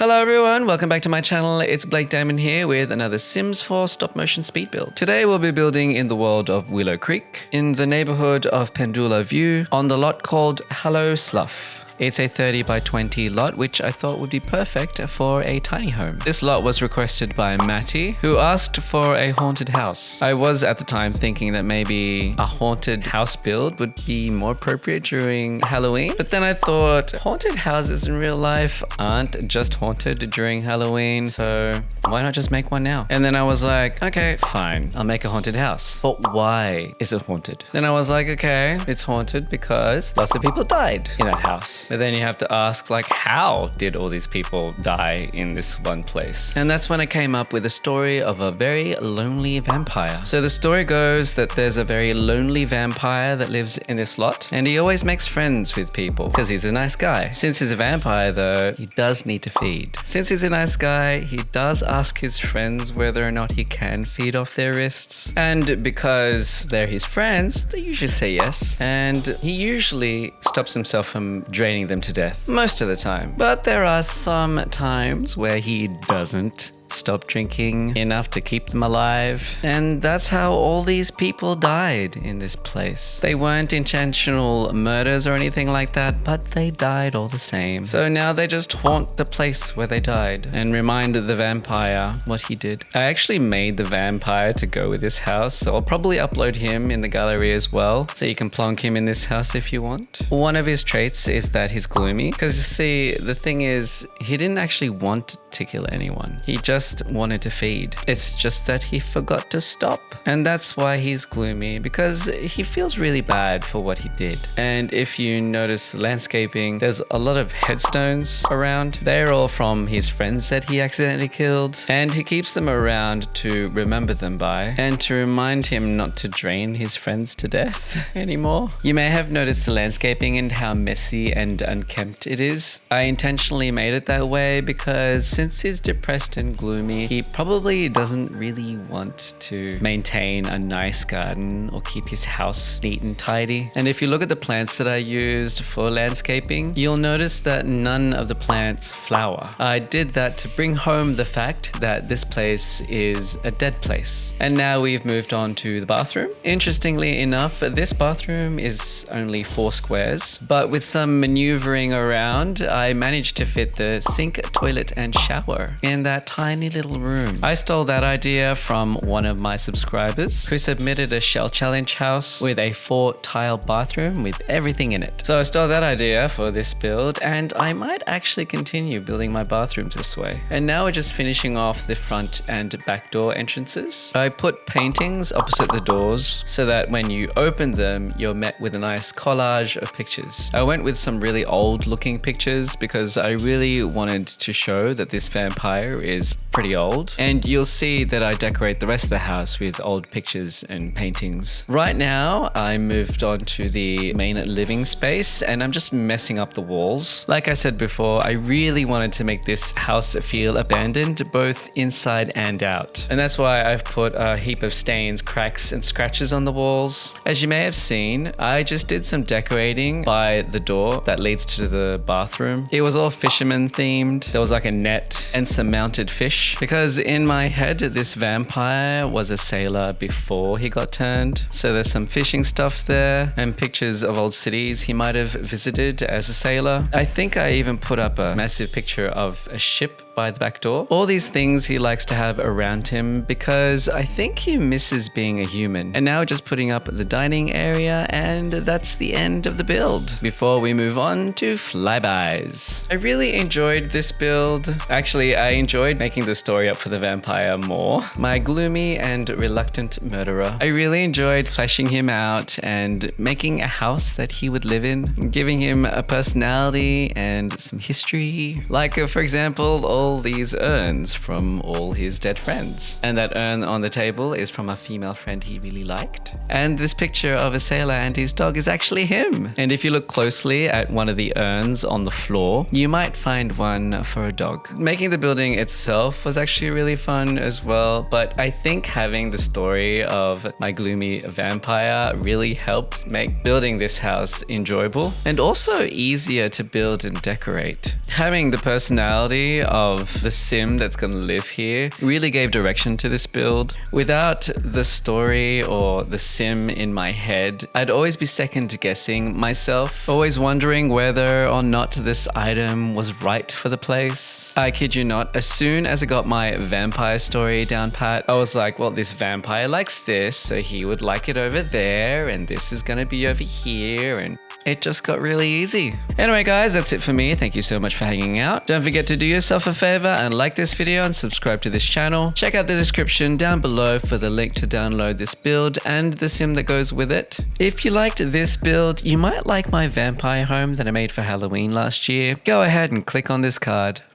Hello everyone, welcome back to my channel. It's Blake Diamond here with another Sims 4 stop motion speed build. Today we'll be building in the world of Willow Creek, in the neighborhood of Pendula View, on the lot called Hello Slough. It's a 30 by 20 lot, which I thought would be perfect for a tiny home. This lot was requested by Mattie, who asked for a haunted house. I was at the time thinking that maybe a haunted house build would be more appropriate during Halloween. But then I thought haunted houses in real life aren't just haunted during Halloween. So why not just make one now? And then I was like, okay, fine, I'll make a haunted house. But why is it haunted? Then I was like, okay, it's haunted because lots of people died in that house. But then you have to ask, like, how did all these people die in this one place? And that's when I came up with a story of a very lonely vampire. So the story goes that there's a very lonely vampire that lives in this lot, and he always makes friends with people because he's a nice guy. Since he's a vampire though, he does need to feed. Since he's a nice guy, he does ask his friends whether or not he can feed off their wrists. And because they're his friends, they usually say yes. And he usually stops himself from draining them to death most of the time. But there are some times where he doesn't stop drinking enough to keep them alive. And that's how all these people died in this place. They weren't intentional murders or anything like that, but they died all the same. So now they just haunt the place where they died and remind the vampire what he did. I actually made the vampire to go with this house, so I'll probably upload him in the gallery as well, so you can plonk him in this house if you want. One of his traits is that he's gloomy, because you see, the thing is, he didn't actually want to kill anyone. He just wanted to feed. It's just that he forgot to stop. And that's why he's gloomy, because he feels really bad for what he did. And if you notice the landscaping, there's a lot of headstones around. They're all from his friends that he accidentally killed. And he keeps them around to remember them by and to remind him not to drain his friends to death anymore. You may have noticed the landscaping and how messy and unkempt it is. I intentionally made it that way because since he's depressed and gloomy, he probably doesn't really want to maintain a nice garden or keep his house neat and tidy. And if you look at the plants that I used for landscaping, you'll notice that none of the plants flower. I did that to bring home the fact that this place is a dead place. And now we've moved on to the bathroom. Interestingly enough, this bathroom is only 4 squares, but with some maneuvering around, I managed to fit the sink, toilet, and shower in that tiny little room. I stole that idea from one of my subscribers who submitted a shell challenge house with a 4-tile bathroom with everything in it. So I stole that idea for this build, and I might actually continue building my bathrooms this way. And now we're just finishing off the front and back door entrances. I put paintings opposite the doors so that when you open them, you're met with a nice collage of pictures. I went with some really old looking pictures because I really wanted to show that this vampire is pretty old, and you'll see that I decorate the rest of the house with old pictures and paintings. Right now, I moved on to the main living space and I'm just messing up the walls. Like I said before, I really wanted to make this house feel abandoned both inside and out. And that's why I've put a heap of stains, cracks, and scratches on the walls. As you may have seen, I just did some decorating by the door that leads to the bathroom. It was all fisherman themed. There was like a net and some mounted fish, because in my head this vampire was a sailor before he got turned. So there's some fishing stuff there and pictures of old cities he might have visited as a sailor. I think I even put up a massive picture of a ship by the back door. All these things he likes to have around him because I think he misses being a human. And now just putting up the dining area, and that's the end of the build before we move on to flybys. I really enjoyed this build. Actually, I enjoyed making the story up for the vampire more. My gloomy and reluctant murderer. I really enjoyed fleshing him out and making a house that he would live in, giving him a personality and some history. Like, for example, all these urns from all his dead friends. And that urn on the table is from a female friend he really liked. And this picture of a sailor and his dog is actually him. And if you look closely at one of the urns on the floor, you might find one for a dog. Making the building itself was actually really fun as well, but I think having the story of my gloomy vampire really helped make building this house enjoyable and also easier to build and decorate. Having the personality of of the sim that's gonna live here really gave direction to this build. Without the story or the sim in my head, I'd always be second guessing myself, always wondering whether or not this item was right for the place. I kid you not, as soon as I got my vampire story down pat, I was like, well, this vampire likes this, so he would like it over there, and this is gonna be over here, and it just got really easy. Anyway guys, that's it for me. Thank you so much for hanging out. Don't forget to do yourself a favor and like this video and subscribe to this channel. Check out the description down below for the link to download this build and the sim that goes with it. If you liked this build, you might like my vampire home that I made for Halloween last year. Go ahead and click on this card.